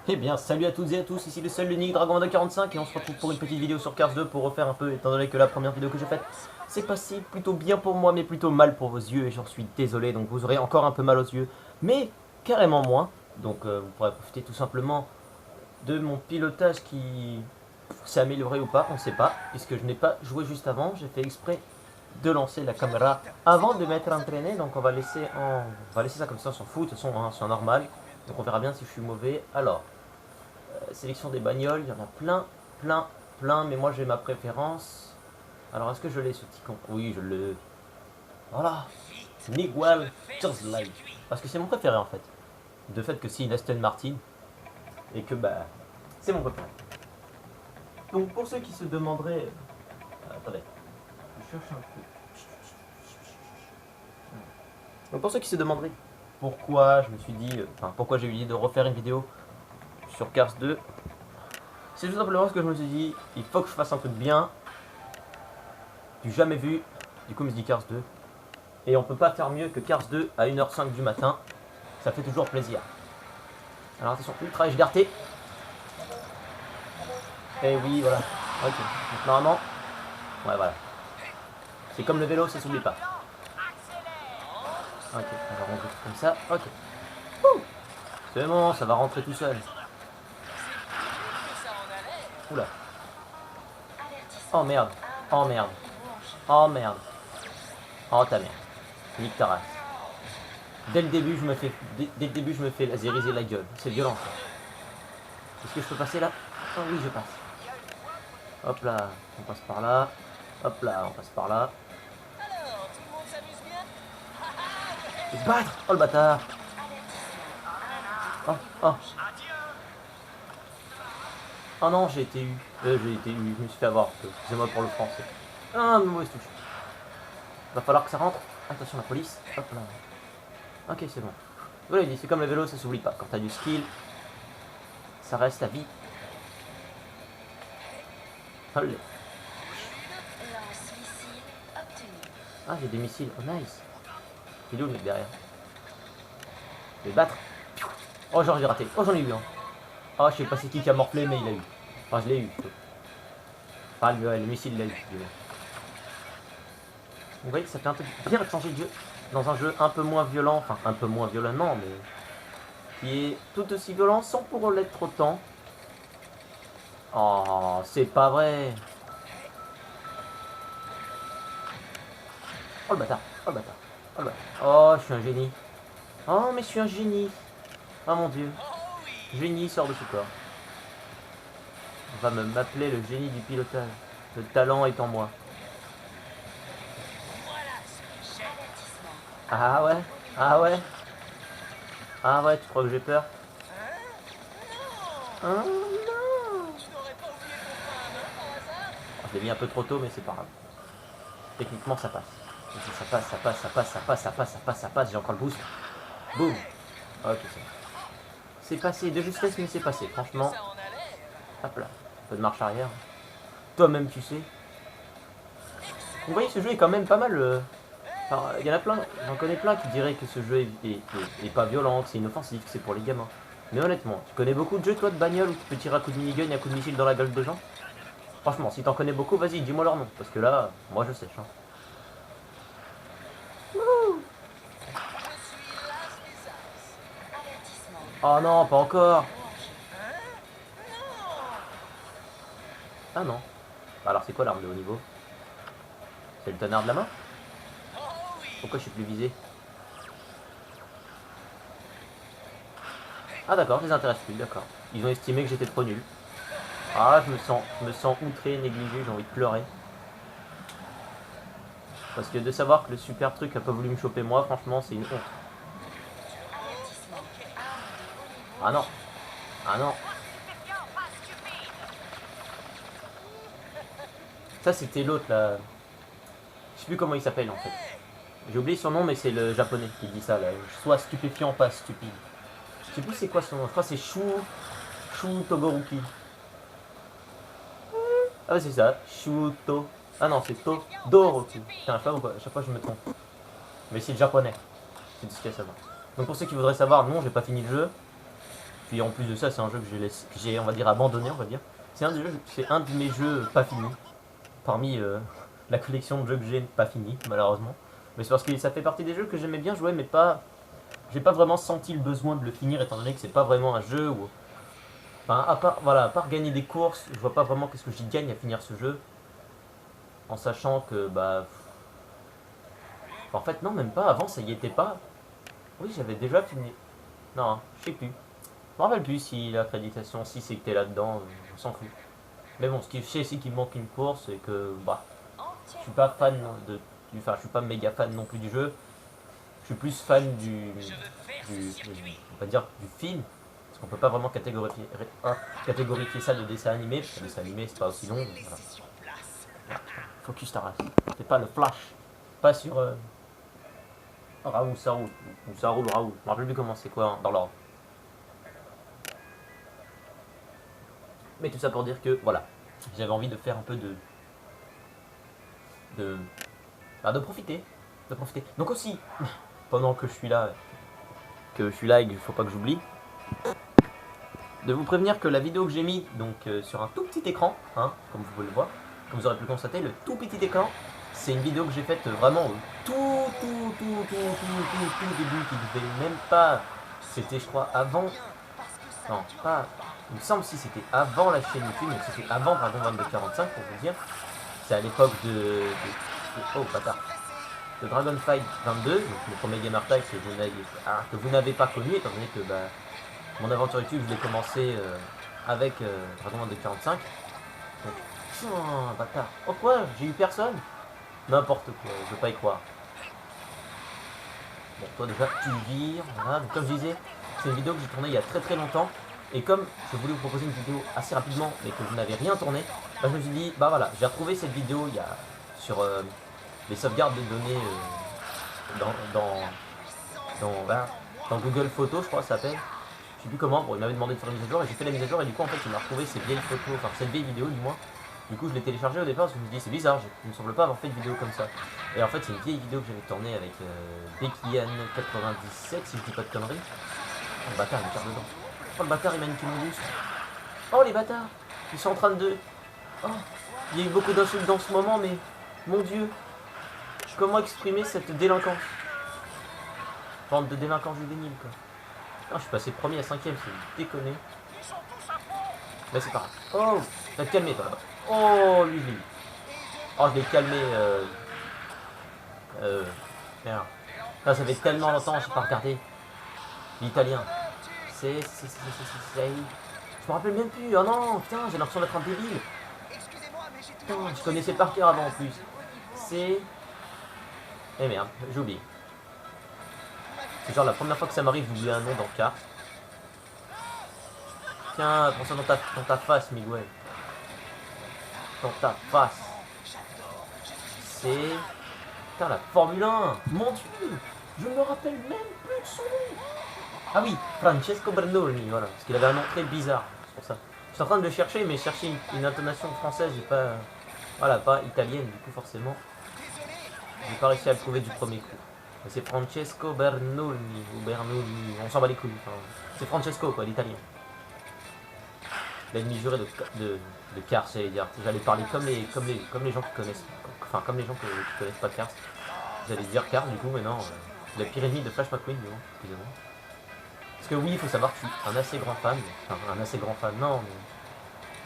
Eh bien, salut à toutes et à tous, ici le seul unique Dragon de 45 et on se retrouve pour une petite vidéo sur Cars 2 pour refaire un peu, étant donné que la première vidéo que j'ai faite s'est passée plutôt bien pour moi mais plutôt mal pour vos yeux et j'en suis désolé, donc vous aurez encore un peu mal aux yeux, mais carrément moins, donc vous pourrez profiter tout simplement de mon pilotage qui s'est amélioré ou pas, on ne sait pas, puisque je n'ai pas joué juste avant, j'ai fait exprès de lancer la caméra avant de m'être entraîné, donc on va laisser ça comme ça, on s'en fout, de toute façon hein, c'est normal, donc on verra bien si je suis mauvais. Alors, sélection des bagnoles, il y en a plein, mais moi j'ai ma préférence. Alors est-ce que je l'ai ce petit con? Oui, je l'ai. Voilà, Miguel Chursley. Parce que c'est mon préféré en fait. De fait que c'est une Aston Martin et que bah c'est mon préféré. Donc pour ceux qui se demanderaient, attendez, je cherche un peu. Donc pour ceux qui se demanderaient pourquoi je me suis dit, enfin pourquoi j'ai eu l'idée de refaire une vidéo sur Cars 2, c'est tout simplement parce que je me suis dit, il faut que je fasse un truc bien, du jamais vu. Du coup, je me suis dit Cars 2. Et on peut pas faire mieux que Cars 2 à 1h05 du matin. Ça fait toujours plaisir. Alors attention, ultra liberté. Et oui, voilà. Ok. Donc normalement, ouais, voilà. C'est comme le vélo, ça s'oublie pas. Ok, alors on fait comme ça. Ok. C'est bon, ça va rentrer tout seul. Oula. Oh merde. Oh merde. Oh merde. Oh ta merde. Nique ta race. Dès le début, je me fais laseriser la gueule. C'est violent ça. Est-ce que je peux passer là? Oh oui, je passe. Hop là, on passe par là. Hop là, on passe par là. Et se battre! Oh le bâtard! Oh, oh. Oh non, j'ai été eu. Je me suis fait avoir. Excusez-moi pour le français. Ah, mauvaise touche. Va falloir que ça rentre. Attention la police. Hop là. Ok, c'est bon. Voilà, il dit, c'est comme le vélo, ça s'oublie pas. Quand t'as du skill, ça reste à vie. Allez. Ah, j'ai des missiles. Oh, nice. Il est où le mec derrière? Je vais le battre. Oh, genre j'ai raté. Oh, j'en ai eu un. Oh, je sais pas c'est qui a morflé, mais il a eu. Enfin, je l'ai eu. Enfin, le missile l'a eu. Vous voyez que ça fait un peu bien changer de jeu. Dans un jeu un peu moins violent, enfin un peu moins violemment, mais qui est tout aussi violent sans pour l'être autant. Oh, c'est pas vrai. Oh le bâtard. Oh le bâtard. Oh, le bâtard. Oh, je suis un génie. Oh, mais je suis un génie. Oh mon dieu. Génie sort de ce corps. On va m'appeler le génie du pilotage. Le talent est en moi. Ah ouais? Ah ouais? Ah ouais, tu crois que j'ai peur? Oh non! Je l'ai mis un peu trop tôt, mais c'est pas grave. Techniquement, ça passe. Ça passe. J'ai encore le boost. Boum! Ok, c'est bon. C'est passé de justesse, mais c'est passé. Franchement, hop là. Un peu de marche arrière. Toi-même, tu sais. Vous voyez, ce jeu est quand même pas mal. Alors, il y en a plein, j'en connais plein qui diraient que ce jeu est pas violent, que c'est inoffensif, que c'est pour les gamins. Mais honnêtement, tu connais beaucoup de jeux toi de bagnole où tu peux tirer un coup de minigun et un coup de missile dans la gueule de gens? Franchement, si t'en connais beaucoup, vas-y, dis-moi leur nom, parce que là, moi je sèche. Hein. Oh non, pas encore. Ah non. Alors c'est quoi l'arme de haut niveau? C'est le tonnerre de la main? Pourquoi je suis plus visé? Ah d'accord, je les intéresse plus, d'accord. Ils ont estimé que j'étais trop nul. Ah, je me sens outré, négligé, j'ai envie de pleurer. Parce que de savoir que le super truc a pas voulu me choper moi, franchement, c'est une honte. Ah non. Ah non. Ça, c'était l'autre, là. Je sais plus comment il s'appelle, en fait. J'ai oublié son nom, mais c'est le japonais qui dit ça, là. Sois stupéfiant, pas stupide. Je sais plus c'est quoi son nom. Je crois que c'est Shu Togoruki. Ah ouais, c'est ça. Shuto. Ah non, c'est Todoroki. Putain, à chaque fois je me trompe. Mais c'est le japonais. C'est ce qu'il y a à savoir. Donc pour ceux qui voudraient savoir, non, j'ai pas fini le jeu. Puis en plus de ça, c'est un jeu que j'ai on va dire abandonné, on va dire. C'est un de mes jeux pas finis. Parmi la collection de jeux que j'ai pas fini, malheureusement. Mais c'est parce que ça fait partie des jeux que j'aimais bien jouer, mais pas. J'ai pas vraiment senti le besoin de le finir, étant donné que c'est pas vraiment un jeu où. Enfin, à part gagner des courses, je vois pas vraiment qu'est-ce que j'y gagne à finir ce jeu. En sachant que, bah. En fait, non, même pas. Avant, ça y était pas. Oui, j'avais déjà fini. Non, hein, je sais plus. Je me rappelle plus si l'accréditation, si c'est que t'es là-dedans, on s'en fout. Mais bon, ce que je sais, c'est qu'il me manque une course et que, bah. Je suis pas fan de. Enfin, je suis pas méga fan non plus du jeu. Je suis plus fan on va dire, du film. Parce qu'on peut pas vraiment catégorifier ça de dessin animé. Parce que le dessin animé, c'est pas aussi long. Voilà. Focus ta race. C'est pas le flash. Pas sur Raoul, ça roule. Ou ça roule, Raoul. Je me rappelle plus comment c'est quoi dans l'ordre. Mais tout ça pour dire que, voilà. J'avais envie de faire un peu de profiter. De profiter. Donc aussi, pendant que je suis là et qu'il faut pas que j'oublie, de vous prévenir que la vidéo que j'ai mis donc sur un tout petit écran, hein, comme vous pouvez le voir, comme vous aurez pu le constater, le tout petit écran, c'est une vidéo que j'ai faite vraiment au tout début, qui devait même pas, c'était je crois avant, non pas, il me semble si c'était avant la chaîne YouTube, donc c'était avant Dragon 2245 pour vous dire, c'est à l'époque oh bâtard, de Dragon Fight 22, donc le premier gamer tag que vous n'avez pas connu, étant donné que bah, mon aventure YouTube, je l'ai commencé avec Dragon 2245. Donc, putain, bâtard. Oh quoi? J'ai eu personne? N'importe quoi, je veux pas y croire. Bon, toi déjà, tu vires, voilà. Donc, comme je disais, c'est une vidéo que j'ai tournée il y a très très longtemps. Et comme je voulais vous proposer une vidéo assez rapidement, mais que vous n'avez rien tourné, bah, je me suis dit, bah voilà, j'ai retrouvé cette vidéo sur les sauvegardes de données dans Google Photos, je crois que ça s'appelle. Je sais plus comment, bon, il m'avait demandé de faire une mise à jour et j'ai fait la mise à jour et du coup en fait il m'a retrouvé ces vieilles photos, enfin cette vieille vidéo du moins. Du coup je l'ai téléchargée au départ parce que je me dis c'est bizarre, il me semble pas avoir fait de vidéo comme ça. Et en fait c'est une vieille vidéo que j'avais tournée avec Beckyane97 si je dis pas de conneries. Oh le bâtard il me tire dedans. Oh le bâtard il m'a niqué mon boost. Oh les bâtards, ils sont en train de... Oh, il y a eu beaucoup d'insultes dans ce moment mais mon dieu, comment exprimer cette délinquance? Bande de délinquance juvénile quoi. Non, je suis passé premier à 5ème, c'est déconné. Mais c'est pas grave. Oh, tu vas te calmer toi là-bas. Oh, lui. Oh, je l'ai calmé. Merde. Là, ça fait tellement longtemps, j'ai pas regardé. L'italien. Je me rappelle même plus. Oh non, putain, j'ai l'impression d'être un débile. Putain, je connaissais par cœur avant en plus. C'est. Eh merde, j'ai oublié. C'est genre la première fois que ça m'arrive d'oublier un nom dans le cas. Tiens, prends ça dans ta face, Miguel. Dans ta face. C'est... Putain, la Formule 1. Mon dieu, je me rappelle même plus de son nom. Ah oui, Francesco Bernoulli, voilà. Parce qu'il avait un nom très bizarre, c'est pour ça. Je suis en train de le chercher, mais chercher une intonation française, j'ai pas... Voilà, pas italienne, du coup, forcément. J'ai pas réussi à le trouver du premier coup. C'est Francesco Bernoulli, ou Bernoulli, on s'en bat les couilles. Enfin, c'est Francesco, quoi, l'italien. L'ennemi juré de Cars, j'allais dire. J'allais parler comme les gens qui connaissent. Enfin, comme les gens qui connaissent pas Cars. J'allais dire Cars, du coup, mais non. Le pire ennemi de Flash McQueen, du coup, excusez-moi. Parce que oui, il faut savoir que je suis un assez grand fan. Enfin, un assez grand fan, non, mais.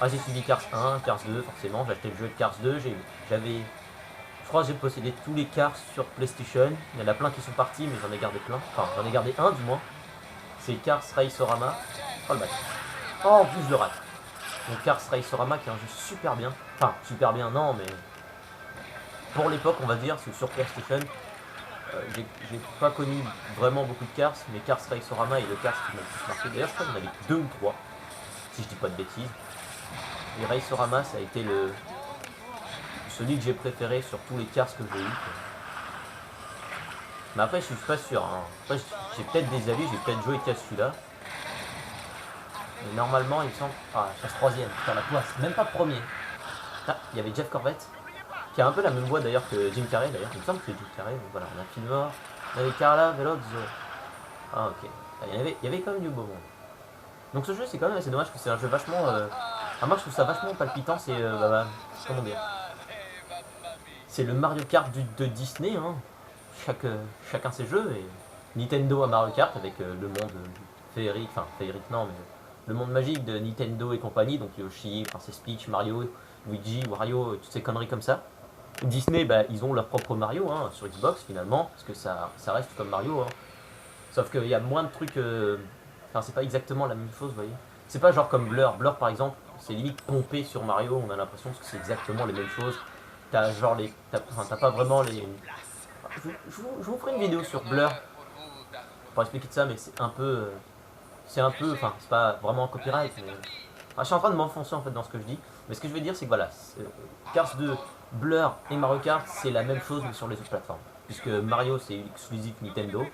Ah, j'ai suivi Cars 1, Cars 2, forcément. J'ai acheté le jeu de Cars 2. J'avais. Je crois que j'ai possédé tous les Cars sur PlayStation. Il y en a plein qui sont partis, mais j'en ai gardé plein. Enfin, j'en ai gardé un, du moins. C'est Cars Race-O-Rama. Oh le match. Oh, en plus, je le rate. Donc Cars Race-O-Rama qui est un jeu super bien. Enfin, super bien, non, mais pour l'époque, on va dire, c'est sur PlayStation. J'ai pas connu vraiment beaucoup de Cars, mais Cars Race-O-Rama est le Cars qui m'a le plus marqué. D'ailleurs, je crois qu'il y en avait 2 ou 3, si je dis pas de bêtises. Et Race-O-Rama, ça a été celui que j'ai préféré sur tous les Cars que j'ai eu. Mais après, je suis pas sûr. Hein. Après, j'ai peut-être des avis, j'ai peut-être joué qu'à celui-là. Mais normalement, il me semble. Ah, je passe 3ème, putain, la place, même pas premier. Ah, il y avait Jeff Corbett, qui a un peu la même voix d'ailleurs que Jim Carrey, d'ailleurs. Il me semble que c'est Jim Carrey, donc voilà, on a Phil Mort, on avait Carla Velozzo. Ah, ok. Il y avait quand même du beau monde. Donc ce jeu, c'est quand même assez dommage que c'est un jeu vachement... moi, je trouve ça vachement palpitant, c'est... comment dire? C'est le Mario Kart de Disney, hein. Chacun ses jeux, et Nintendo à Mario Kart avec le monde féerique, enfin féerique non, mais le monde magique de Nintendo et compagnie, donc Yoshi, Princess Peach, Mario, Luigi, Wario, toutes ces conneries comme ça. Disney, bah, ils ont leur propre Mario hein, sur Xbox finalement, parce que ça reste comme Mario. Hein. Sauf qu'il y a moins de trucs. Enfin, c'est pas exactement la même chose, vous voyez. C'est pas genre comme Blur. Blur, par exemple, c'est limite pompé sur Mario, on a l'impression que c'est exactement les mêmes choses. T'as genre les. T'as pas vraiment les. Je vous ferai une vidéo sur Blur pour expliquer de ça, mais c'est un peu. Enfin, c'est pas vraiment un copyright, mais. Je suis en train de m'enfoncer en fait dans ce que je dis. Mais ce que je veux dire, c'est que voilà, Cars 2, Blur et Mario Kart, c'est la même chose mais sur les autres plateformes. Puisque Mario, c'est exclusif Nintendo.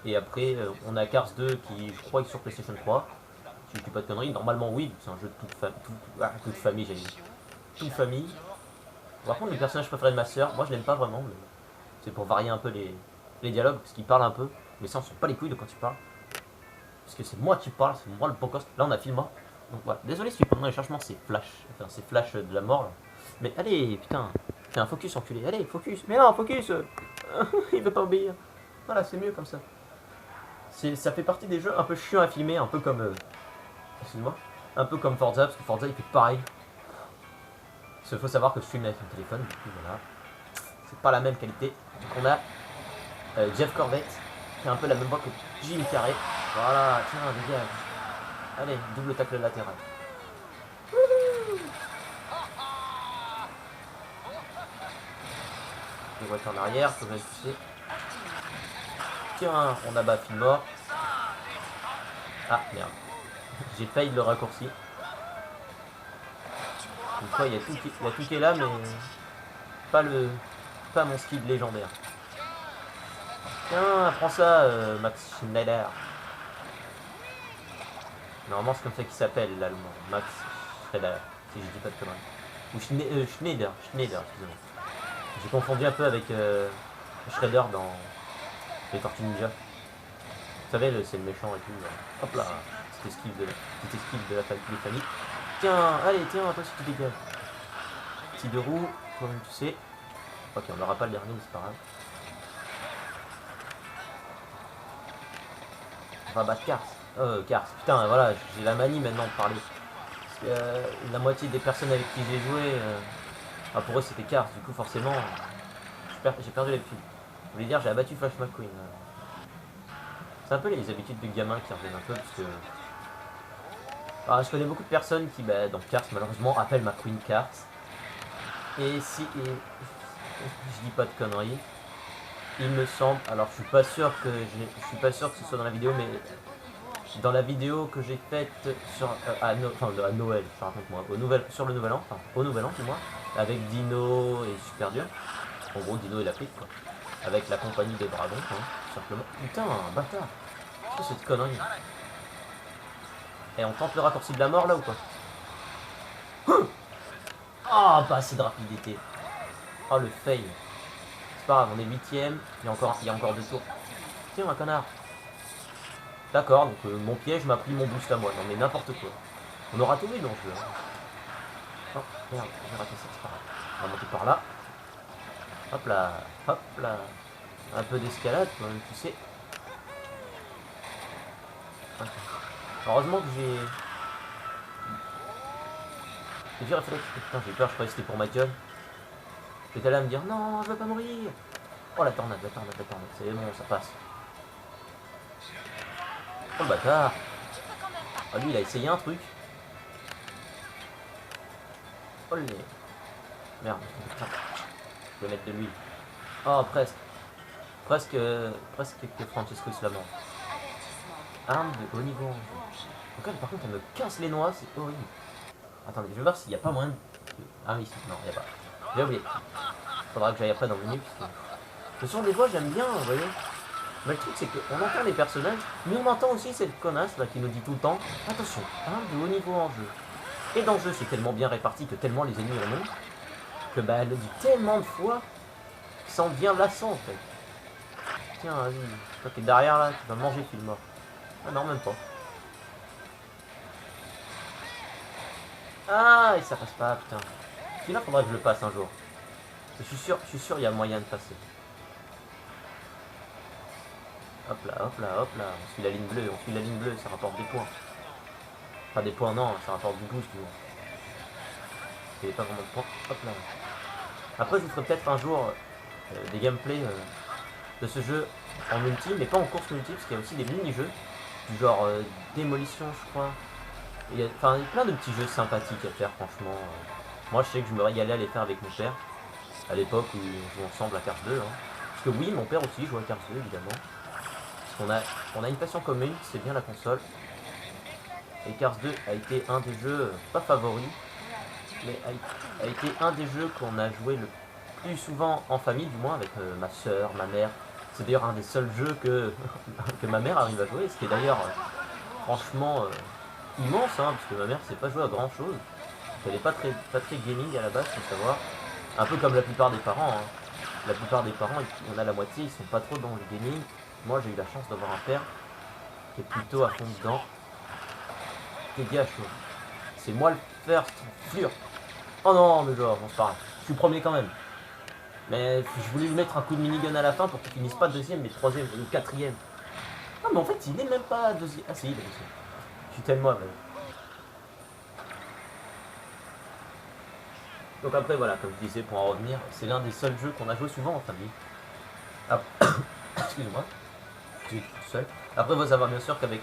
Et après, on a Cars 2 qui, je crois, est sur PlayStation 3. Si je dis pas de conneries, normalement oui, c'est un jeu de toute famille, j'ai dit. Toute famille. Par contre, le personnage préféré de ma soeur, moi je l'aime pas vraiment, mais c'est pour varier un peu les dialogues, parce qu'il parle un peu. Mais ça, on se fout pas les couilles de quand tu parles. Parce que c'est moi qui parle, c'est moi le podcast. Là, on a Filma. Donc voilà, désolé si pendant les changements c'est flash. Enfin, c'est flash de la mort là. Mais allez, putain, fais un focus enculé. Allez, focus. Mais non, focus. Il veut pas obéir. Voilà, c'est mieux comme ça. Ça fait partie des jeux un peu chiants à filmer, un peu comme. Excuse-moi. Un peu comme Forza, parce que Forza il fait pareil. Il faut savoir que je filme avec mon téléphone, du coup voilà. C'est pas la même qualité. Donc on a Jeff Corbett, qui a un peu la même voix que Jimmy Carrey. Voilà, tiens, dégage. Allez, double tacle latéral. Les voitures en arrière, faut bien pousser. Tiens, on abat Fillmore. Ah, merde. J'ai failli le raccourci. Une fois, il y a tout qui est là, mais pas mon skill légendaire. Tiens, prends ça, Max Schneider. Normalement, c'est comme ça qu'il s'appelle, l'allemand. Max Schneider, si je dis pas de conneries. Ou Schneider, excusez-moi. J'ai confondu un peu avec Shredder dans les Tortues Ninja. Vous savez, c'est le méchant et tout. Hop là, petite esquive de la famille. Tiens, allez, tiens, toi si tu dégages. Petit deux roues, comme tu sais. Ok, on n'aura pas le dernier, mais c'est pas grave. On va battre Cars. Cars. Putain, voilà, j'ai la manie maintenant de parler. Parce que la moitié des personnes avec qui j'ai joué, pour eux c'était Cars. Du coup, forcément, j'ai perdu l'habitude. Je voulais dire, j'ai abattu Flash McQueen. C'est un peu les habitudes de gamin qui reviennent un peu, parce que... je connais beaucoup de personnes qui, dans Cars, malheureusement, appellent McQueen Cars. Et si... je dis pas de conneries. Il me semble, alors je suis pas sûr que ce soit dans la vidéo, mais dans la vidéo que j'ai faite sur à Noël, je raconte moi, sur le Nouvel An, enfin au Nouvel An du moins, avec Dino et Super Dur. En gros, Dino et la flic, quoi. Avec la compagnie des dragons, hein, tout simplement. Putain, un bâtard. Qu'est-ce que cette connerie? Et on tente le raccourci de la mort là ou quoi? Ah, pas assez de rapidité. Oh le fail. C'est pas grave, on est 8ème, il y a encore 2 tours. Tiens, un connard. D'accord, donc mon piège m'a pris mon boost à moi. Non mais n'importe quoi. On aura tout vu dans le jeu. Hein. Oh, merde, j'ai raté ça, c'est pas grave. On va monter par là. Hop là, hop là. Un peu d'escalade, tu sais. Okay. Heureusement que j'ai... J'ai réfléchi. Putain, j'ai peur, je croyais que c'était pour ma gueule. J'étais là à me dire, non, je veux pas mourir. Oh la tornade. C'est bon, ça passe. Oh le bâtard. Ah lui il a essayé un truc. Oh les... Merde. Je vais mettre de l'huile. Oh presque. Presque que Francesco Slamant. Arme de haut niveau. Donc là par contre elle me casse les noix, c'est horrible. Attendez, je vais voir s'il n'y a pas moyen de... Ah oui, non, il n'y a pas. J'ai oublié. Faudra que j'aille après dans le menu. Puisque... Ce sont des voix j'aime bien, vous voyez. Mais le truc c'est qu'on entend les personnages, mais on entend aussi cette connasse là qui nous dit tout le temps attention, de haut niveau en jeu. Et dans le jeu c'est tellement bien réparti que tellement les ennemis en ont, que elle le dit tellement de fois que ça en devient lassant en fait. Tiens, vas-y, toi qui es derrière là, tu vas manger Fillmore. Ah non, même pas. Ah, et ça passe pas, putain. Celui-là, faudrait que je le passe un jour. Je suis sûr, il y a moyen de passer. Hop là, hop là, hop là. On suit la ligne bleue, ça rapporte des points. Enfin, des points, non, ça rapporte du boost, du moins. Il n'y avait pas vraiment de points. Hop là. Après, je vous ferai peut-être un jour des gameplays de ce jeu en multi, mais pas en course multi, parce qu'il y a aussi des mini-jeux, du genre démolition, je crois. Enfin, il y a plein de petits jeux sympathiques à faire, franchement. Moi, je sais que je me régalais à les faire avec mon père, à l'époque où on jouait ensemble à Cars 2. Hein. Parce que oui, mon père aussi jouait à Cars 2, évidemment. Parce qu'on a une passion commune, c'est bien la console. Et Cars 2 a été un des jeux, pas favoris, mais a été un des jeux qu'on a joué le plus souvent en famille, du moins avec ma soeur, ma mère. C'est d'ailleurs un des seuls jeux que, que ma mère arrive à jouer, ce qui est d'ailleurs franchement immense, hein, parce que ma mère ne sait pas jouer à grand chose. Elle n'est pas très gaming à la base, faut savoir. Un peu comme la plupart des parents. Hein. La plupart des parents, on a la moitié, ils sont pas trop dans le gaming. Moi, j'ai eu la chance d'avoir un père qui est plutôt à fond dedans. Dégage, c'est moi le first, fleur. Oh non, mais genre, bon, c'est pas grave. Je suis premier quand même. Mais je voulais lui mettre un coup de minigun à la fin pour qu'il finisse pas deuxième, mais troisième ou quatrième. Ah, mais en fait, il n'est même pas deuxième. Ah, si, il est deuxième. Je suis tellement aveugle. Donc après, voilà, comme je disais, pour en revenir, c'est l'un des seuls jeux qu'on a joué souvent en famille. Ah, excusez-moi, je suis tout seul. Après, il faut savoir bien sûr qu'avec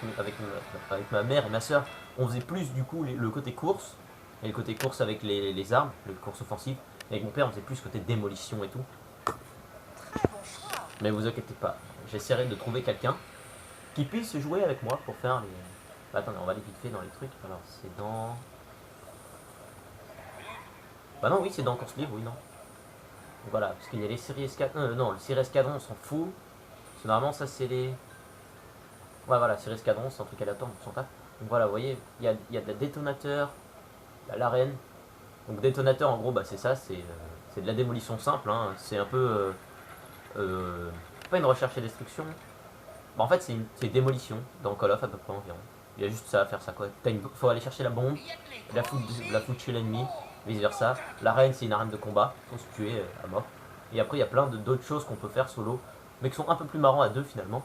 avec ma mère et ma soeur, on faisait plus du coup le côté course, et le côté course avec les armes, le course offensive. Et avec mon père, on faisait plus côté démolition et tout. Mais vous inquiétez pas, j'essaierai de trouver quelqu'un qui puisse jouer avec moi pour faire les... Bah, attendez, on va aller vite fait dans les trucs. Alors, c'est dans... Bah non, oui, c'est dans course libre, oui, non. Donc, voilà, parce qu'il y a les séries escadron... non, le série escadron, on s'en fout. Parce que normalement, ça, c'est les... Ouais, voilà, série escadron, c'est un truc aléatoire, on s'en tape. Donc voilà, vous voyez, il y a de la détonateur, il y a l'arène. Donc détonateur, en gros, bah, c'est ça, c'est de la démolition simple. Hein. C'est un peu... pas une recherche et destruction. Bah, en fait, c'est démolition dans Call of à peu près environ. Il y a juste ça à faire ça quoi. Faut aller chercher la bombe, la foutre chez l'ennemi, vice versa. L'arène, c'est une arène de combat, faut se tuer à mort. Et après, il y a plein d'autres choses qu'on peut faire solo, mais qui sont un peu plus marrants à deux finalement.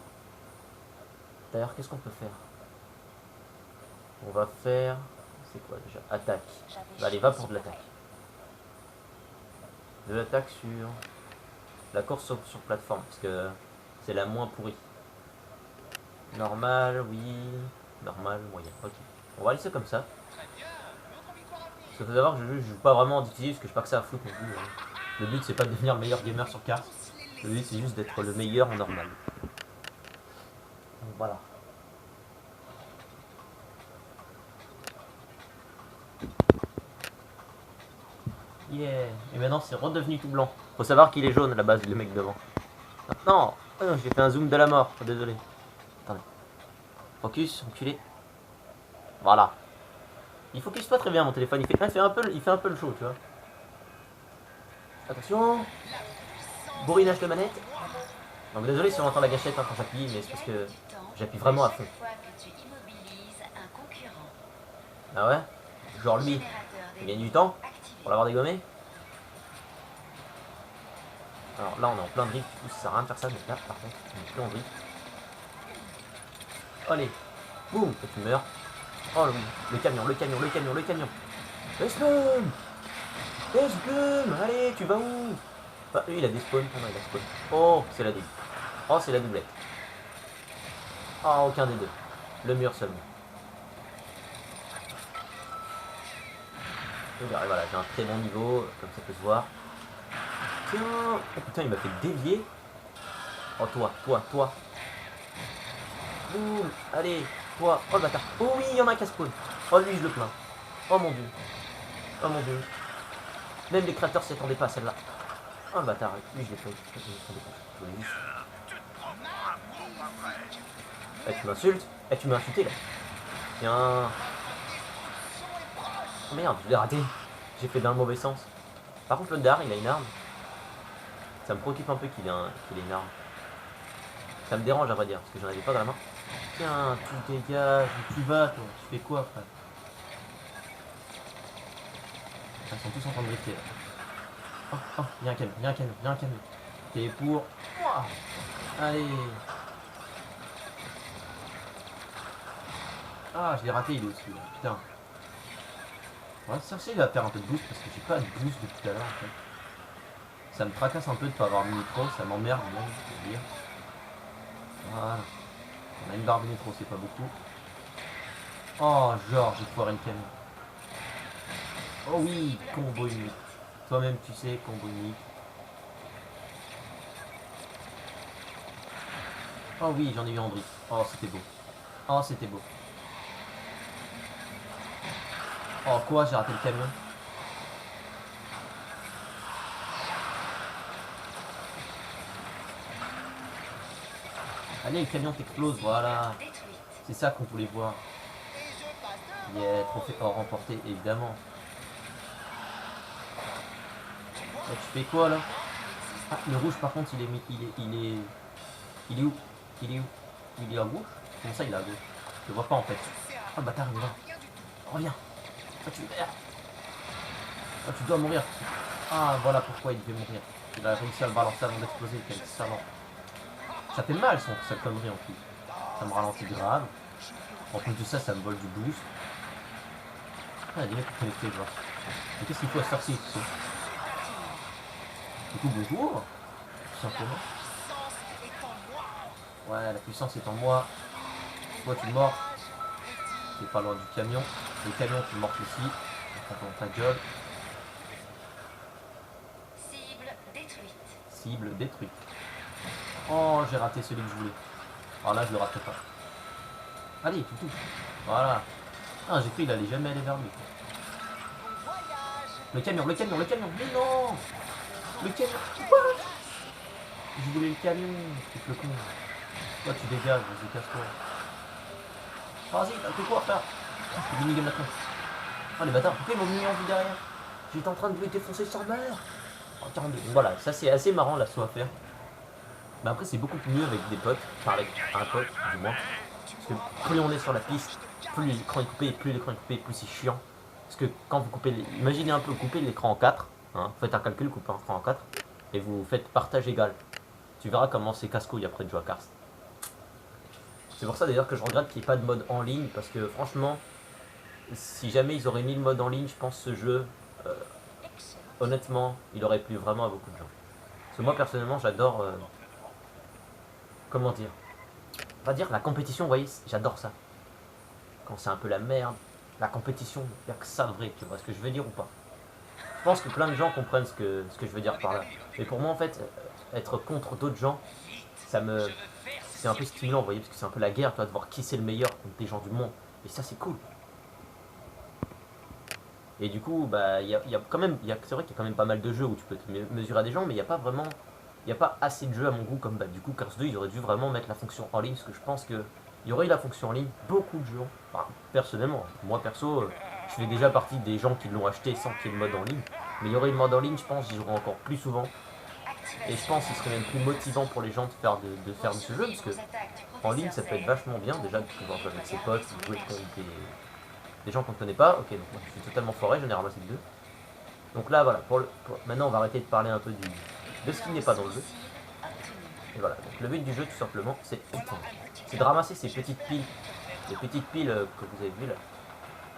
D'ailleurs, qu'est-ce qu'on peut faire? On va faire. C'est quoi déjà? Attaque. Bah, allez, va pour de l'attaque. De l'attaque sur la course sur plateforme, parce que c'est la moins pourrie. Normal, oui. Normal, moyen. Ok. On va laisser comme ça. Parce qu'il faut savoir que je joue pas vraiment en difficile parce que je pas que ça à foutre non plus. Hein. Le but c'est pas de devenir le meilleur gamer sur carte. Le but c'est juste d'être le meilleur en normal. Donc voilà. Yeah. Et maintenant c'est redevenu tout blanc. Faut savoir qu'il est jaune à la base le mec devant. Non, j'ai fait un zoom de la mort. Désolé. Attendez. Focus, enculé. Voilà. Il focus pas très bien mon téléphone. Il fait un peu le show, tu vois. Attention. Bourrinage de manette. Donc désolé si on entend la gâchette hein, quand j'appuie, mais c'est parce que j'appuie vraiment à fond. Ah ouais? Genre lui, il gagne du temps pour l'avoir dégommé. Alors là on est en plein drift, du coup ça sert à rien de faire ça, donc là par contre on est plus en drift. Allez, boum, et tu meurs. Oh oui, le camion. Laisse-le. Allez, tu vas où? Bah, lui il a des spawns, non il a spawn. Oh, c'est la double. Oh, c'est la doublette. Oh, aucun des deux. Le mur seulement. Et voilà, j'ai un très bon niveau, comme ça peut se voir. Tiens. Oh putain, il m'a fait dévier. Oh, toi. Boum. Allez, toi. Oh le bâtard. Oh oui, il y en a un qui a spawn. Oh lui, je le plains. Oh mon dieu. Même les créateurs s'y attendaient pas à celle-là. Oh le bâtard, lui je l'ai fait. Tu m'insultes. Tu m'as insulté là. Tiens. Oh merde, je l'ai raté. J'ai fait dans le mauvais sens. Par contre, le dard, il a une arme. Ça me préoccupe un peu qu'il ait une arme. Ça me dérange à vrai dire, parce que j'en avais pas dans la main. Tiens, tu dégages, où tu vas toi? Tu fais quoi, frère? Ils sont tous en train de drifter. Oh, oh, il y a un camion, il y a un camion, il y a un camion. T'es pour... Ouah. Allez. Ah, je l'ai raté, il est au-dessus. Putain. On va chercher à faire un peu de boost parce que j'ai pas de boost depuis tout à l'heure en fait. Ça me tracasse un peu de pas avoir de nitro, ça m'emmerde même, je veux dire. Voilà. On a une barre de nitro, c'est pas beaucoup. Oh, genre, j'ai foiré le camion. Oh oui, combo unique. Toi-même tu sais, combo unique. Oh oui, j'en ai eu en drift. Oh, c'était beau. Oh, c'était beau. Oh, quoi, j'ai raté le camion. Allez, le camion t'explose, voilà. C'est ça qu'on voulait voir. Yeah, trophée or remporté, évidemment. Oh, tu fais quoi, là? Ah, le rouge, par contre, il est mis... Il est où? Il est où? Il est à gauche? Comment ça, il est à gauche? Je le vois pas, en fait. Oh, le bâtard, il est là. Reviens. Oh, tu meurs. Oh, tu dois mourir. Ah, voilà pourquoi il devait mourir. Il a réussi à le balancer avant d'exploser, quel savant. Ça fait mal, cette connerie, en plus. Ça me ralentit grave. En plus de ça, ça me vole du boost. Ah, il y a des mecs qui connectés, je vois. Mais qu'est-ce qu'il faut à cette heure-ci, tu sais? Du coup, bonjour. Tout simplement. Ouais, la puissance est en moi. Toi, tu mords. T'es pas loin du camion. Le camion, tu mords ici. Attends, ta gueule. Cible détruite. Oh, j'ai raté celui que je voulais. Alors là, je le raterai pas. Allez, tout. Voilà. Ah, j'ai cru qu'il allait jamais aller vers lui. Le camion. Mais non! Le camion. Quoi? Je voulais le camion. C'est le con. Toi, tu dégages, vas-y, casse-toi. Vas-y, t'as fait quoi, frère? C'est du minigame maintenant. Oh, les bâtards, pourquoi ils m'ont mis en vie derrière? J'étais en train de vous défoncer sans meurtre. Oh, 42. Donc, voilà, ça c'est assez marrant là, saut à faire. Mais après, c'est beaucoup plus mieux avec des potes. Enfin, avec un pote, du moins. Parce que plus on est sur la piste, plus l'écran est coupé, plus c'est chiant. Parce que quand vous coupez, imaginez un peu, couper l'écran en 4, hein, faites un calcul, coupez l'écran en 4, et vous faites partage égal. Tu verras comment c'est casse-couille après de jouer à Cars. C'est pour ça d'ailleurs que je regrette qu'il n'y ait pas de mode en ligne, parce que franchement, si jamais ils auraient mis le mode en ligne, je pense que ce jeu, euh, honnêtement, il aurait plu vraiment à beaucoup de gens. Parce que moi personnellement, j'adore, comment dire, on va dire la compétition, vous voyez, j'adore ça. Quand c'est un peu la merde, la compétition, il n'y a que ça de vrai, tu vois ce que je veux dire ou pas? Je pense que plein de gens comprennent ce que je veux dire par là. Mais pour moi, en fait, être contre d'autres gens, ça me... c'est un peu stimulant, vous voyez, parce que c'est un peu la guerre, toi, de voir qui c'est le meilleur contre des gens du monde. Et ça, c'est cool. Et du coup, bah, y a quand même, c'est vrai qu'il y a quand même pas mal de jeux où tu peux te mesurer à des gens, mais il n'y a pas vraiment, il n'y a pas assez de jeux à mon goût, comme bah, du coup, Cars 2, ils auraient dû vraiment mettre la fonction en ligne, parce que je pense que il y aurait eu la fonction en ligne, beaucoup de jeux, enfin, personnellement, moi perso, je fais déjà partie des gens qui l'ont acheté sans qu'il y ait le mode en ligne, mais il y aurait eu le mode en ligne, je pense, j'y jouerais encore plus souvent, et je pense qu'il serait même plus motivant pour les gens de faire de ce jeu, parce que en ligne, ça peut être vachement bien, déjà de pouvoir jouer avec ses potes, jouer contre des gens qu'on ne connaît pas. Ok, donc moi je suis totalement forêt, j'en ai ramassé que deux. Donc là, voilà, maintenant on va arrêter de parler un peu de ce qui n'est pas dans le jeu. Et voilà, donc le but du jeu, tout simplement, c'est de ramasser ces petites piles, les petites piles que vous avez vues là,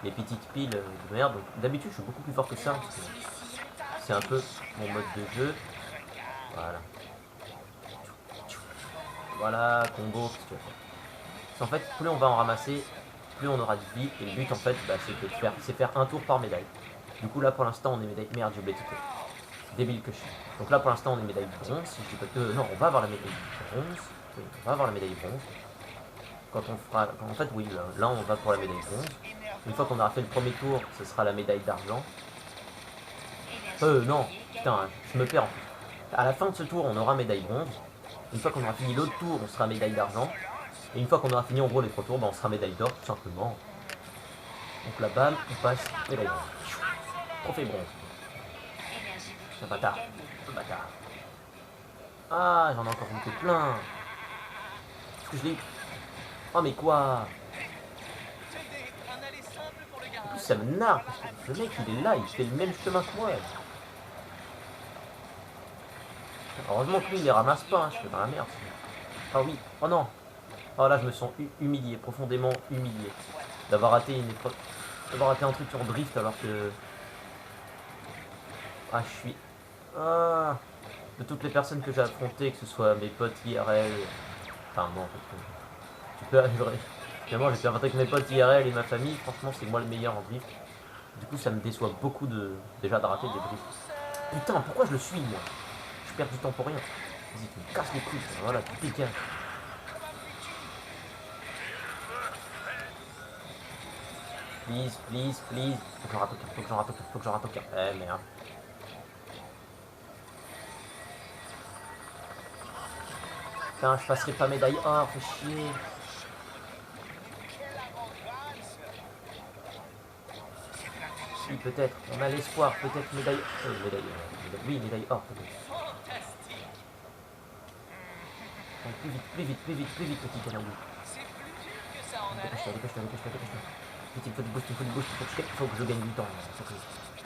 les petites piles de merde. D'habitude, je suis beaucoup plus fort que ça, parce que c'est un peu mon mode de jeu. Voilà. Voilà, combo, qu'est-ce que en fait, plus on va en ramasser, plus on aura de vie. Et le but, en fait, bah, c'est faire un tour par médaille. Du coup, là, pour l'instant, on est médaille... Merde, j'ai oublié tout. Débile que je suis. Donc là, pour l'instant, on est médaille bronze. Si je dis pas que... Non, on va avoir la médaille bronze. Oui, on va avoir la médaille bronze. Quand on fera... En fait, oui, là, on va pour la médaille bronze. Une fois qu'on aura fait le premier tour, ce sera la médaille d'argent. Non, putain, je me perds en plus. À la fin de ce tour, on aura médaille bronze. Une fois qu'on aura fini l'autre tour, on sera médaille d'argent. Et une fois qu'on aura fini en gros les 3 tours, bah, on sera médaille d'or tout simplement. Donc là, bam, on passe médaille bronze. Trophée bronze. Un bâtard. Un bâtard. Ah, j'en ai encore monté plein. Est-ce que je l'ai eu? Oh mais quoi? En plus ça me narre, parce que le mec, il est là, il fait le même chemin que moi. Heureusement que lui, il les ramasse pas, hein, je suis dans la merde. Ah oui, oh non. Oh là, je me sens humilié, profondément humilié. D'avoir raté une épreuve, d'avoir raté un truc sur Drift alors que... Ah, je suis... Ah, de toutes les personnes que j'ai affrontées, que ce soit mes potes IRL... Enfin, non, en fait, tu peux assurer. Finalement, j'ai pu affronter avec mes potes IRL et ma famille, franchement, c'est moi le meilleur en Drift. Du coup, ça me déçoit beaucoup déjà de rater des drifts. Putain, pourquoi je le suis, moi? Je perds du temps pour rien. Vas-y, tu me casses les couilles, voilà, tu piques. Please, please, please. Faut que j'en rate aucun, faut que j'en rate aucun, faut que j'en rate aucun. Eh merde. Putain, je passerai pas médaille or, fais chier. Si, peut-être, on a l'espoir, peut-être médaille... oui, médaille or, peut-être. Donc, plus vite, plus vite, plus vite, plus vite, petit canaillou. Dépêche-toi, dépêche-toi, dépêche-toi, dépêche-toi. Vite, il faut du boost, il faut du boost, il faut que je gagne du temps.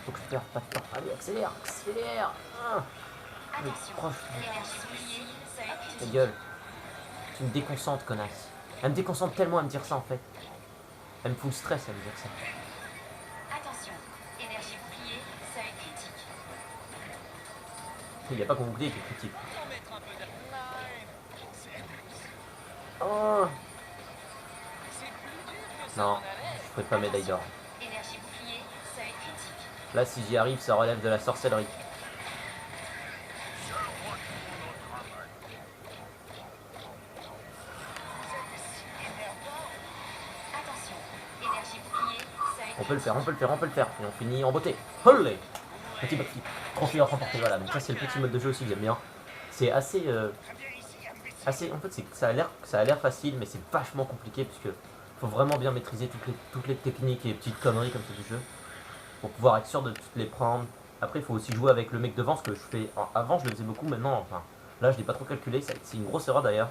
Faut que je perde pas de temps. Allez, accélère, accélère. Mais proche. Ta gueule. Tu me déconcentres, connasse. Elle me déconcentre tellement à me dire ça, en fait. Elle me fout le stress à me dire ça. Attention, énergie bouclier, seuil critique. Il n'y a pas qu'on bouclier qui est critique. Oh. Non, je ferai pas médaille d'or. Énergie bouclier, seuil critique. Là, si j'y arrive, ça relève de la sorcellerie. Attention, énergie bouclier, seuil On peut le faire, on peut le faire, on peut le faire. Et on finit en beauté. Holley. Petit backflip. Confiance remportée, voilà. Donc ça, c'est le petit mode de jeu aussi que j'aime bien. C'est assez... En fait, ça a l'air facile, mais c'est vachement compliqué, puisque faut vraiment bien maîtriser toutes les techniques et petites conneries comme ça du jeu, pour pouvoir être sûr de toutes les prendre. Après, il faut aussi jouer avec le mec devant, ce que je fais... Avant, je le faisais beaucoup, maintenant, enfin... Là, je l'ai pas trop calculé, c'est une grosse erreur d'ailleurs.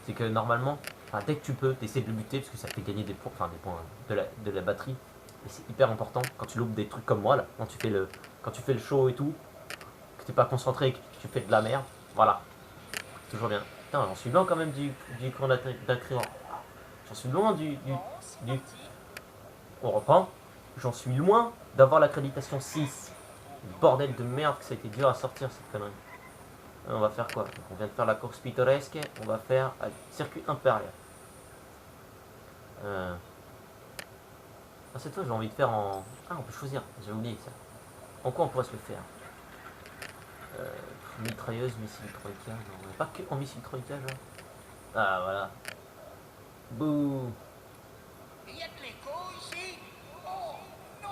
C'est que normalement, dès que tu peux, t'essaies de le buter, parce que ça te fait gagner des points, des points de la batterie. Et c'est hyper important quand tu loupes des trucs comme moi, là, quand tu fais le show et tout, que t'es pas concentré, que tu fais de la merde, voilà. Toujours bien. Putain, j'en suis loin quand même du cours d'accrément. J'en suis loin du... On reprend. J'en suis loin d'avoir l'accréditation 6. Bordel de merde que ça a été dur à sortir cette connerie. On va faire quoi? On vient de faire la course pittoresque, on va faire un circuit impérial. Cette fois j'ai envie de faire en... Ah, on peut choisir, j'ai oublié ça. En quoi on pourrait se le faire? Mitrailleuse, missile troïka, non, pas que en missile troïka, genre. Ah, voilà. Bouh. Il y a de l'écho ici. Oh, non,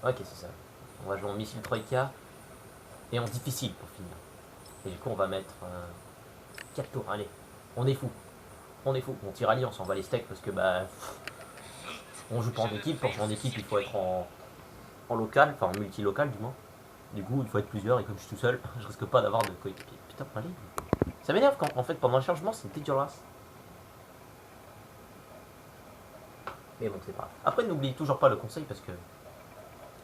Ok, c'est ça. On va jouer en missile troïka et en difficile pour finir. Et du coup, on va mettre 4 tours. Allez, on est fou. On est fou. On tire alliance, on va les steaks parce que bah. On joue pas en équipe. Pour jouer en équipe, il faut être en local, enfin en multi-local du moins. Du coup, il faut être plusieurs et comme je suis tout seul, je risque pas d'avoir de coéquipier. Putain, allez. Ça m'énerve quand en fait pendant le chargement, c'est dégueulasse. Mais bon, c'est pas grave. Après, n'oublie toujours pas le conseil parce que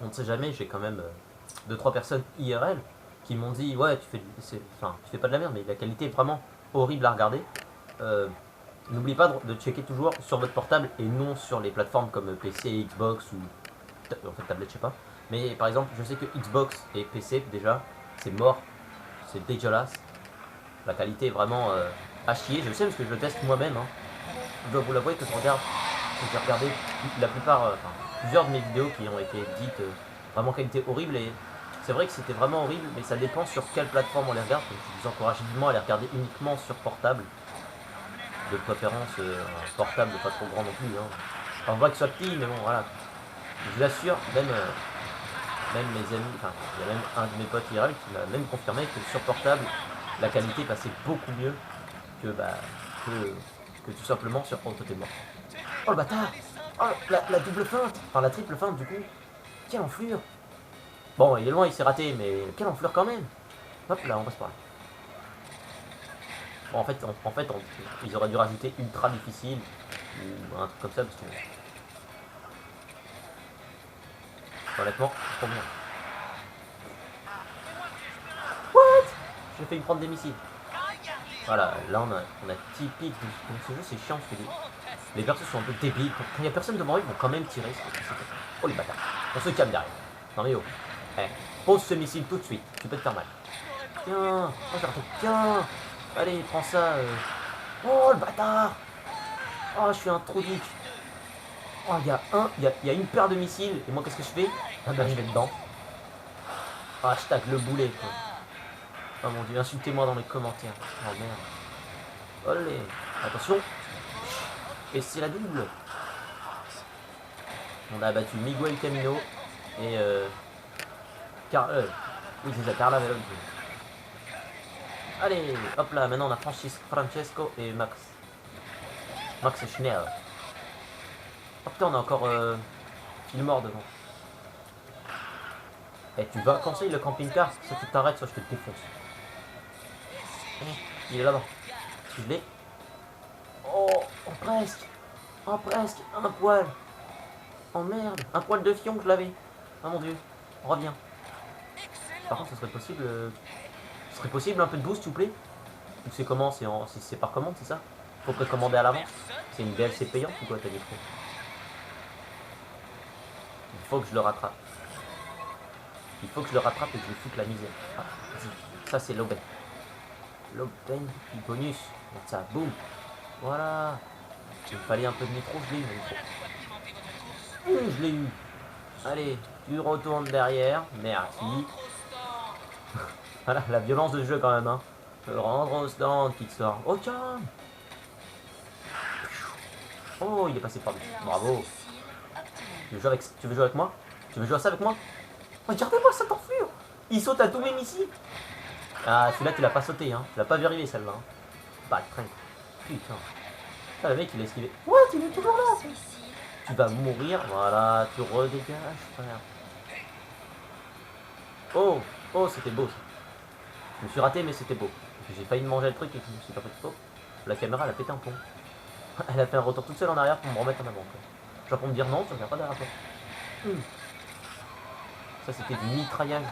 on ne sait jamais, j'ai quand même 2-3 personnes IRL qui m'ont dit ouais, tu fais pas de la merde, mais la qualité est vraiment horrible à regarder. N'oubliez pas de checker toujours sur votre portable et non sur les plateformes comme PC, Xbox ou en fait tablette, je sais pas. Mais par exemple, je sais que Xbox et PC déjà, c'est mort, c'est dégueulasse. La qualité est vraiment à chier. Je le sais parce que je le teste moi-même. Hein. Je dois vous l'avouer que j'ai regardé la plupart, plusieurs de mes vidéos qui ont été dites vraiment qualité horrible et c'est vrai que c'était vraiment horrible, mais ça dépend sur quelle plateforme on les regarde. Donc je vous encourage vivement à les regarder uniquement sur portable, de préférence portable pas trop grand non plus. Hein. Enfin, on voit que ce soit petit, mais bon voilà. Je vous assure, même mes amis, enfin il y a même un de mes potes IRL qui m'a même confirmé que sur portable la qualité passait beaucoup mieux que tout simplement sur Autotémoin. Oh le bâtard! Oh la double feinte! Enfin la triple feinte du coup. Quelle enflure! Bon il est loin, il s'est raté, mais quelle enflure quand même! Hop là, on passe par là. Bon en fait ils auraient dû rajouter ultra difficile. Ou un truc comme ça, parce que... Honnêtement, c'est trop bien. What? J'ai failli prendre des missiles. Voilà, là on a typique de ce jeu, c'est chiant parce que les persos sont un peu débiles. Quand il n'y a personne devant eux, ils vont quand même tirer. Oh les bâtards. On se calme derrière. Non mais oh. Eh, pose ce missile tout de suite, tu peux te faire mal. Tiens, oh, tiens. Allez, prends ça. Oh le bâtard. Oh, je suis un trou duc. Oh, il y a une paire de missiles. Et moi, qu'est-ce que je fais? Ah ben, je vais dedans. Ah, hashtag le boulet, quoi. Oh mon dieu, insultez-moi dans les commentaires. Oh merde. Allez, attention. Et c'est la double. On a abattu Miguel Camino. Et oui, c'est ça, Carla Veloso. Allez, hop là, maintenant on a Francesco et Max. Max Schnell. Oh putain, on a encore Fillmore devant. Eh, tu vas conseiller le camping-car, soit tu t'arrêtes, soit je te défonce. Il est là-bas. Je l'ai. Oh, presque. Oh, presque. Un poil. Oh merde. Un poil de fion que je l'avais. Oh mon dieu. Reviens. Par contre, ce serait possible un peu de boost, s'il vous plaît? Ou c'est comment? C'est par commande, c'est ça? Faut précommander à l'avance? C'est une DLC payante ou quoi, t'as dit? Il faut que je le rattrape. Il faut que je le rattrape et que je lui foute la misère. Ah, vas-y. Ça, c'est l'aubaine. L'aubaine du bonus. Donc ça, boum. Voilà. Il me fallait un peu de nitro, je l'ai eu. Je l'ai eu. Allez, tu retournes derrière. Merci. Voilà, la violence de jeu quand même. Hein. Rendre au stand qui te sort. Oh, tiens. Oh, il est passé par-dessus. Bravo. Tu veux jouer avec moi? Tu veux jouer à ça avec moi? Regardez-moi cette enflure. Il saute à tous mes missiles. Ah, celui-là, tu l'as pas sauté, hein. Tu l'as pas verrouillé, celle-là. Hein. Bah, train. Putain. Ah, le mec, il a esquivé. What? Il est toujours là. Tu vas mourir. Voilà, tu redégages, frère. Oh, oh, c'était beau, ça. Je me suis raté, mais c'était beau. J'ai failli me manger le truc et je me suis pas fait de faux. La caméra, elle a pété un pont. Elle a fait un retour toute seule en arrière pour me remettre en avant. Quoi. Genre pour me dire non, tu reviens pas derrière toi. Ça, c'était du mitraillage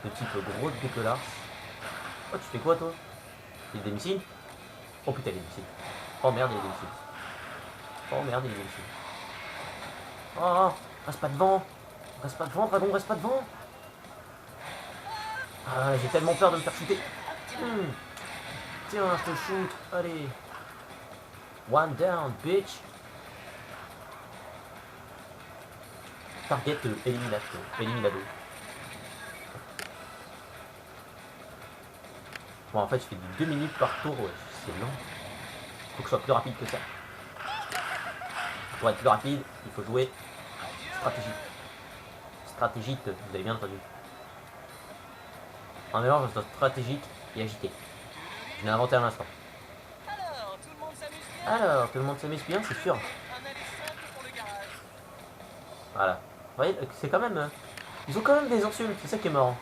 de type gros dégueulasse. Oh, tu fais quoi, toi? Il y a des missiles? Oh putain, il y a des missiles. Oh merde, il y a des missiles. Oh merde, il y a des missiles. Oh, reste pas devant. Reste pas devant, dragon, reste pas devant. Ah, j'ai tellement peur de me faire shooter. Tiens, je te shoot. Allez. One down, bitch. Target eliminado. Bon, en fait, je fais du 2 minutes par tour. Ouais, c'est long. Faut que je sois plus rapide que ça. Pour être plus rapide, il faut jouer stratégique. Stratégique, vous avez bien entendu. Un mélange entre stratégique et agité. Je l'ai inventé à l'instant. Alors, tout le monde s'amuse bien, c'est sûr. Voilà. Vous voyez, c'est quand même... ils ont quand même des insultes, c'est ça qui est marrant.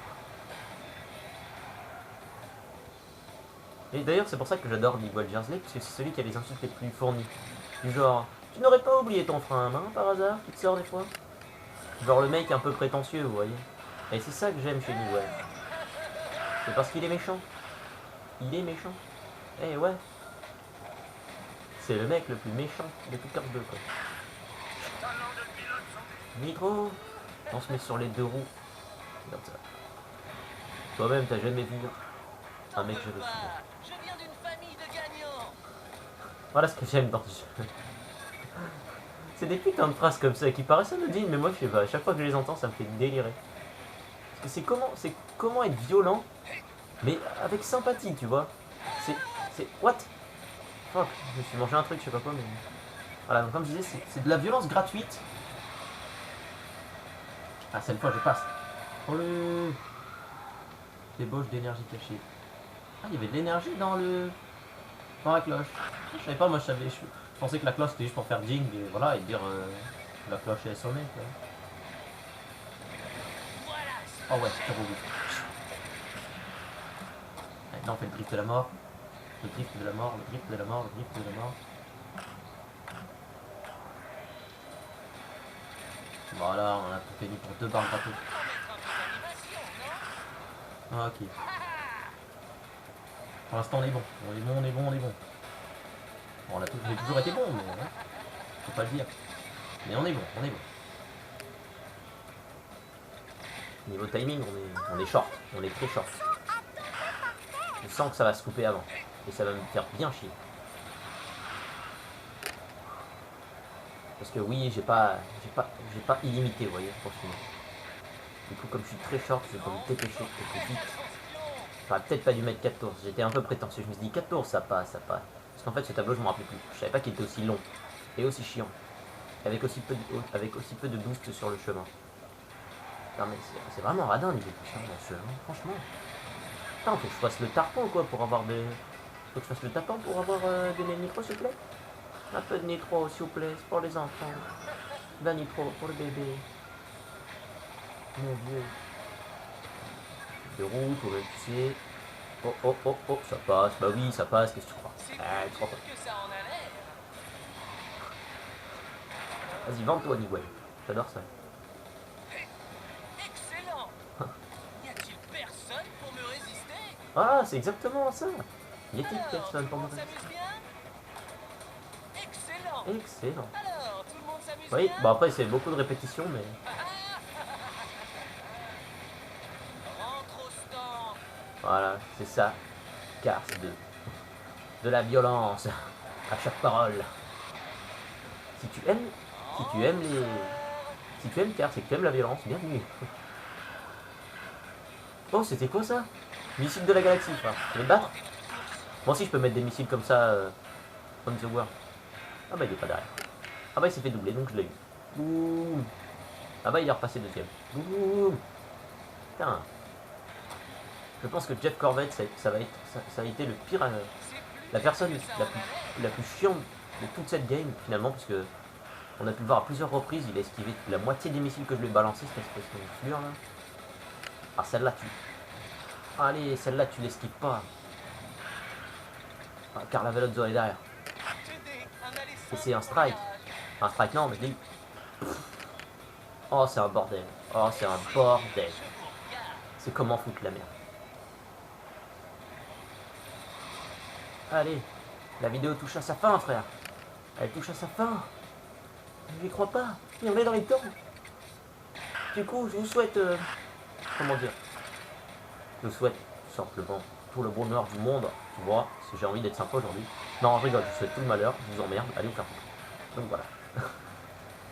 Et d'ailleurs, c'est pour ça que j'adore Miguel Jersey, parce que c'est celui qui a les insultes les plus fournies. Du genre, tu n'aurais pas oublié ton frein à main par hasard, qui te sort des fois? Genre le mec un peu prétentieux, vous voyez. Et c'est ça que j'aime chez Miguel. C'est parce qu'il est méchant. Il est méchant. Eh ouais. C'est le mec le plus méchant de tout Cars 2, quoi. Nitro, on se met sur les deux roues. Regarde ça. Toi-même, t'as jamais vu un mec je veux finir. Je viens d'une famille de gagnants. Voilà ce que j'aime dans ce jeu. C'est des putains de phrases comme ça qui paraissent anodines, mais moi je sais pas, à chaque fois que je les entends, ça me fait délirer. Parce que c'est comment être violent, mais avec sympathie, tu vois. C'est... What? Fuck, je me suis mangé un truc, je sais pas quoi, mais... Voilà, donc comme je disais, c'est de la violence gratuite. Ah, cette fois, je passe. Oh le... Débauche d'énergie cachée. Ah, il y avait de l'énergie dans la cloche. Je savais pas, moi je pensais que la cloche c'était juste pour faire ding et voilà, et dire la cloche est assommée, quoi. Oh ouais, c'est trop vite. Maintenant on fait le drift de la mort. Le drift de la mort, le drift de la mort, le drift de la mort. Voilà, on a tout fini pour 2 barres gratos. Ah, ok. Pour l'instant, on est bon. On est bon, on est bon, on est bon. Bon, on a j'ai toujours été bon, mais faut pas le dire. Mais on est bon, on est bon. Niveau timing, on est short. On est très short. Je sens que ça va se couper avant. Et ça va me faire bien chier. Parce que oui, j'ai pas illimité, vous voyez, pour finir. Du coup, comme je suis très short, je peux me dépêcher et plus vite. J'aurais peut-être pas dû mettre 4 tours. J'étais un peu prétentieux. Je me suis dit 4 tours, ça passe, ça passe. Parce qu'en fait, ce tableau, je me rappelais plus. Je savais pas qu'il était aussi long et aussi chiant. Avec aussi peu de boost sur le chemin. Non mais c'est vraiment radin niveau puissance, franchement. Putain, faut que je fasse le tarpon quoi pour avoir des... Faut que je fasse le tapant pour avoir des nitro s'il vous plaît. Un peu de nitro s'il vous plaît, c'est pour les enfants. De nitro pour le bébé. Mon dieu. De route, on va tu sais. Oh oh oh oh, ça passe, bah oui ça passe, qu'est-ce que tu crois? Ah, tu crois pas. Vas-y, vends-toi Nigel, j'adore ça. Excellent. Y a-t-il personne pour me résister? Ah, c'est exactement ça. Y a-t-il Alors, personne tout pour le me monde s'amuse résister? bien? Excellent. Excellent. Alors, tout le monde s'amuse Oui, bien? bah après c'est beaucoup de répétitions, mais... Rentre au stand. Voilà, c'est ça. Car c'est de la violence à chaque parole. Si tu aimes les... Si tu aimes Car, c'est que tu aimes la violence, bienvenue. Oh, c'était quoi ça? Missile de la galaxie, frère. Tu veux te battre? Moi aussi je peux mettre des missiles comme ça on the world. Ah bah il est pas derrière. Ah bah il s'est fait doubler, donc je l'ai eu. Boum. Ah bah il est repassé deuxième. Boum. Putain. Je pense que Jeff Corvette, ça a été le pire, la personne la plus chiante de toute cette game finalement, parce que on a pu le voir à plusieurs reprises, il a esquivé la moitié des missiles que je lui ai balancés, cette espèce de fleur là. Ah celle-là tu... Allez, celle-là tu l'esquives pas. Ah, car la Velozzo est derrière. Et c'est un strike. Un strike non, mais je l'ai eu. Oh c'est un bordel. Oh c'est un bordel. C'est comment foutre la merde. Allez, la vidéo touche à sa fin, frère. Elle touche à sa fin. Je n'y crois pas. Et on est dans les temps. Du coup, je vous souhaite... comment dire? Je vous souhaite tout simplement tout le bonheur du monde. Tu vois, si j'ai envie d'être sympa aujourd'hui. Non, je rigole, je vous souhaite tout le malheur. Je vous emmerde. Allez vous faire foutre. Donc voilà.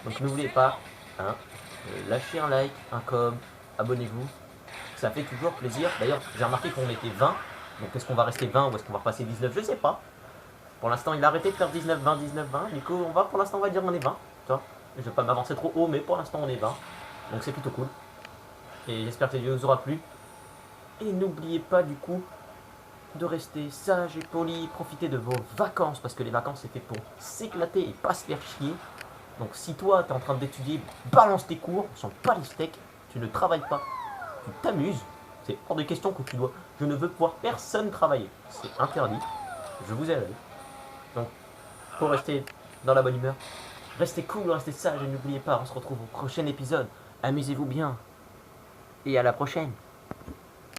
Donc n'oubliez pas, hein, lâchez un like, un com, abonnez-vous. Ça fait toujours plaisir. D'ailleurs, j'ai remarqué qu'on était 20. Donc est-ce qu'on va rester 20 ou est-ce qu'on va repasser 19? Je sais pas. Pour l'instant, il a arrêté de faire 19, 20, 19, 20. Du coup, pour l'instant, on va dire qu'on est 20. Tu vois, je vais pas m'avancer trop haut, mais pour l'instant, on est 20. Donc c'est plutôt cool. Et j'espère que cette vidéo vous aura plu. Et n'oubliez pas, du coup, de rester sage et poli. Profitez de vos vacances, parce que les vacances, c'est fait pour s'éclater et pas se faire chier. Donc si toi, tu es en train d'étudier, balance tes cours, on sent pas les steaks, tu ne travailles pas, tu t'amuses. C'est hors de question que tu dois... Je ne veux voir personne travailler. C'est interdit. Je vous ai aidé. Donc, pour rester dans la bonne humeur, restez cool, restez sage et n'oubliez pas, on se retrouve au prochain épisode. Amusez-vous bien. Et à la prochaine.